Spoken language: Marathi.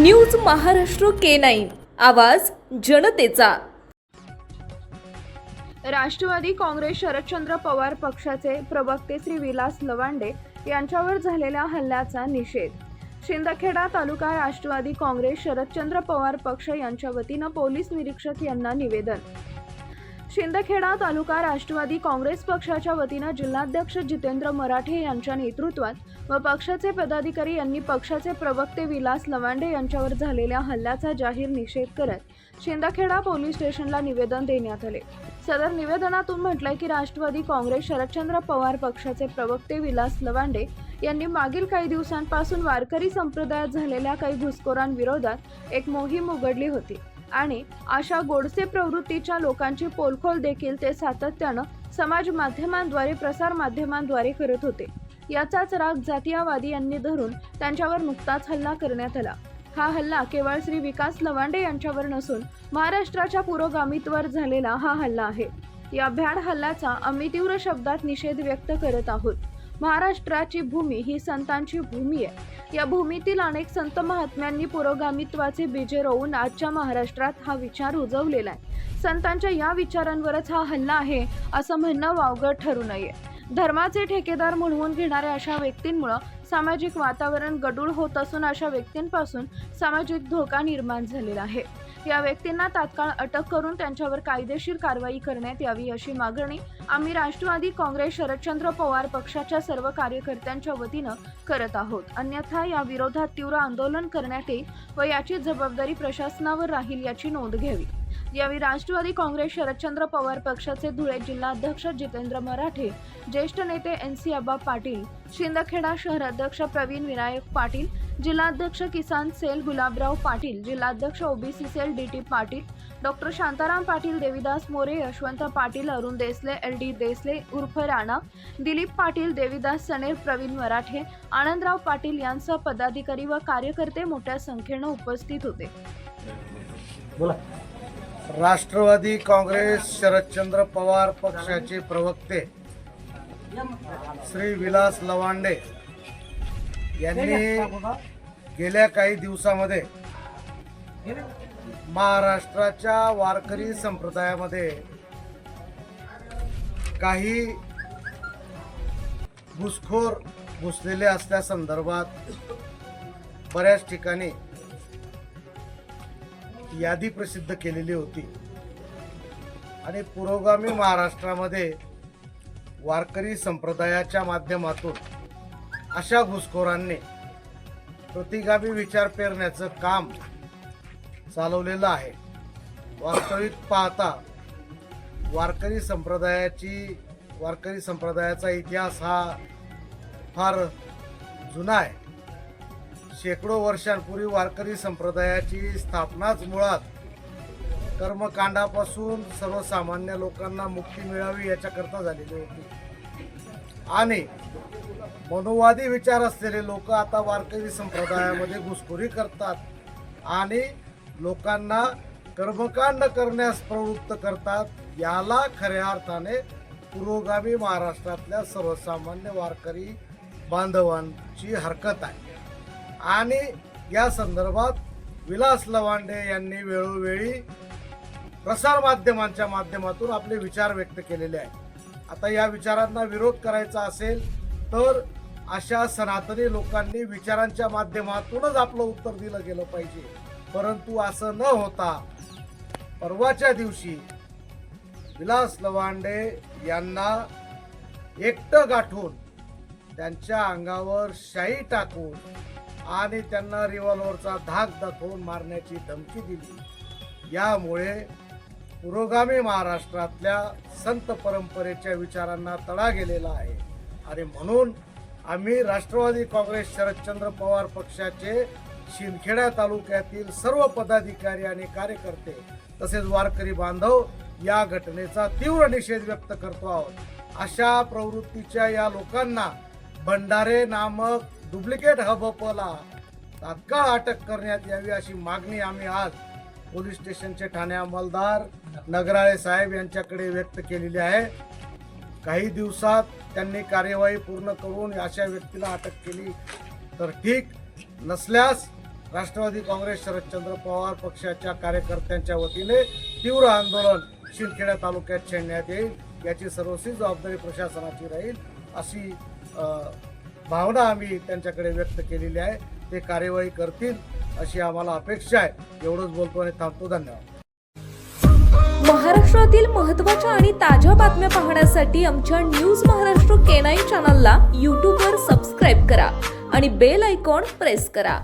न्यूज महाराष्ट्र K9 आवाज जनतेचा। राष्ट्रवादी काँग्रेस शरदचंद्र पवार पक्षाचे प्रवक्ते श्री विलास लवांडे यांच्यावर झालेल्या हल्ल्याचा निषेध। शिंदखेडा तालुका राष्ट्रवादी काँग्रेस शरदचंद्र पवार पक्ष यांच्या वतीनं पोलीस निरीक्षक यांना निवेदन। शिंदखेडा तालुका राष्ट्रवादी काँग्रेस पक्षाच्या वतीनं जिल्हाध्यक्ष जितेंद्र मराठे यांच्या नेतृत्वात व पक्षाचे पदाधिकारी यांनी पक्षाचे प्रवक्ते विलास लवांडे यांच्यावर झालेल्या हल्ल्याचा जाहीर निषेध करत शिंदखेडा पोलीस स्टेशनला निवेदन देण्यात आले। सदर निवेदनातून म्हटलंय की राष्ट्रवादी काँग्रेस शरदचंद्र पवार पक्षाचे प्रवक्ते विलास लवांडे यांनी मागील काही दिवसांपासून वारकरी संप्रदायात झालेल्या काही घुसखोरांविरोधात एक मोहीम उघडली होती आणि अशा गोडसे प्रवृत्तीच्या लोकांची पोलखोल देखील ते सातत्यानं समाज माध्यमांद्वारे प्रसार माध्यमांद्वारे करत होते। याचाच राग जातीयवादी यांनी धरून त्यांच्यावर नुकताच हल्ला करण्यात आला। हा हल्ला केवळ श्री विकास लवांडे यांच्यावर नसून महाराष्ट्राच्या पुरोगामीत्वर झालेला हा हल्ला आहे। या भ्याड हल्ल्याचा आम्ही तीव्र शब्दात निषेध व्यक्त करत आहोत। महाराष्ट्राची भूमी ही संतांची भूमी आहे। या भूमीतील अनेक संत महात्म्यांनी पुरोगामित्वाचे बीजे रोवून आजच्या महाराष्ट्रात हा विचार रुजवलेला आहे। संतांच्या या विचारांवरच हा हल्ला आहे असं म्हणणं वावगं ठरू नये। धर्माचे ठेकेदार म्हणवून घेणाऱ्या अशा व्यक्तींमुळे सामाजिक वातावरण गढूळ होत असून अशा व्यक्तींपासून सामाजिक धोका निर्माण झालेला आहे। या व्यक्तींना तात्काळ अटक करून त्यांच्यावर कायदेशीर कारवाई करण्यात यावी अशी मागणी आम्ही राष्ट्रवादी काँग्रेस शरदचंद्र पवार पक्षाच्या सर्व कार्यकर्त्यांच्या वतीनं करत आहोत। अन्यथा या विरोधात तीव्र आंदोलन करण्यात येईल व याची जबाबदारी प्रशासनावर राहील याची नोंद घ्यावी। यावेळी राष्ट्रवादी काँग्रेस शरदचंद्र पवार पक्षाचे धुळे जिल्हाध्यक्ष जितेंद्र मराठे, ज्येष्ठ नेते NC आबा पाटील, शिंदखेडा शहराध्यक्ष प्रवीण विनायक पाटील, जिल्हाध्यक्ष किसान सेल गुलाबराव पाटील, जिल्हाध्यक्ष OBC cell DT Patil, doctor Shantaram Patil, Devidas More, Yashwant Patil, Arun Desale, LD Desale उर्फ राणा, दिलीप पाटील, देविदास सनेर, प्रवीण मराठे, आनंदराव पाटील यांसह पदाधिकारी व कार्यकर्ते मोठ्या संख्येनं उपस्थित होते। बोला। राष्ट्रवादी काँग्रेस शरदचंद्र पवार पक्षाचे प्रवक्ते श्री विलास लवांडे यांनी गेल्या काही दिवसामध्ये महाराष्ट्राच्या वारकरी संप्रदायामध्ये काही घुसखोर घुसलेले असल्या संदर्भात बऱ्याच ठिकाणी यादी प्रसिद्ध केलेली होती आणि पुरोगामी महाराष्ट्रामध्ये वारकरी संप्रदायाच्या माध्यमातून अशा घुसखोरांनी प्रतिगामी विचार पेरण्याचं काम चालवलेलं आहे। वास्तविक पाहता वारकरी संप्रदायाचा इतिहास हा फार जुना आहे। शेकडो वर्षांपूर्वी वारकरी संप्रदायाची स्थापनाच मुळात कर्मकांडापासून सर्वसामान्य लोकांना मुक्ती मिळावी याच्याकरता झालेली होती आणि मनोवादी विचार असलेले लोक आता वारकरी संप्रदायामध्ये घुसखोरी करतात आणि लोकांना कर्मकांड करण्यास प्रवृत्त करतात। याला खऱ्या अर्थाने पुरोगामी महाराष्ट्रातल्या सर्वसामान्य वारकरी बांधवांची हरकत आहे आणि या संदर्भात विलास लवांडे यांनी वेळोवेळी प्रसार माध्यमांच्या माध्यमातून आपले विचार व्यक्त केलेले आहेत। आता या विचारांना विरोध करायचा असेल तर अशा सनातनी लोकांनी विचारांच्या माध्यमातूनच आपलं उत्तर दिलं गेलं पाहिजे, परंतु असं न होता परवाच्या दिवशी विलास लवांडे यांना एकटं गाठून त्यांच्या अंगावर शाई टाकून आणि त्यांना रिव्हॉल्वरचा धाक दाखवून मारण्याची धमकी दिली। यामुळे पुरोगामी महाराष्ट्रातल्या संत परंपरेच्या विचारांना तडा गेलेला आहे आणि म्हणून आम्ही राष्ट्रवादी काँग्रेस शरदचंद्र पवार पक्षाचे शिंदखेडा तालुक्यातील सर्व पदाधिकारी आणि कार्यकर्ते तसेच वारकरी बांधव या घटनेचा तीव्र निषेध व्यक्त करतो आहोत। अशा प्रवृत्तीच्या या लोकांना भंडारे नामक डुप्लिकेट हबपला तात्काळ अटक करण्यात यावी अशी मागणी आम्ही आज पोलीस स्टेशनचे ठाणे अंमलदार नगराळे साहेब यांच्याकडे व्यक्त केलेली आहे। काही दिवसात त्यांनी कार्यवाही पूर्ण करून अशा व्यक्तीला अटक केली तर ठीक, नसल्यास राष्ट्रवादी काँग्रेस शरदचंद्र पवार पक्षाच्या कार्यकर्त्यांच्या वतीने तीव्र आंदोलन शिंदखेडा तालुक्यात छेडण्यात येईल. याची सर्वस्वी जबाबदारी प्रशासनाची राहील अशी भावना आम्ही त्यांच्याकडे व्यक्त केलेली आहे. ते कार्यवाही करतील अशी आम्हाला अपेक्षा आहे. एवढंच बोलतो आणि थांबतो. धन्यवाद. महाराष्ट्रातील महत्त्वाच्या आणि ताज्या बातम्या पाहण्यासाठी आमच्या न्यूज महाराष्ट्र K9 चॅनलला यूट्यूबवर सबस्क्राईब करा आणि बेल आयकॉन प्रेस करा.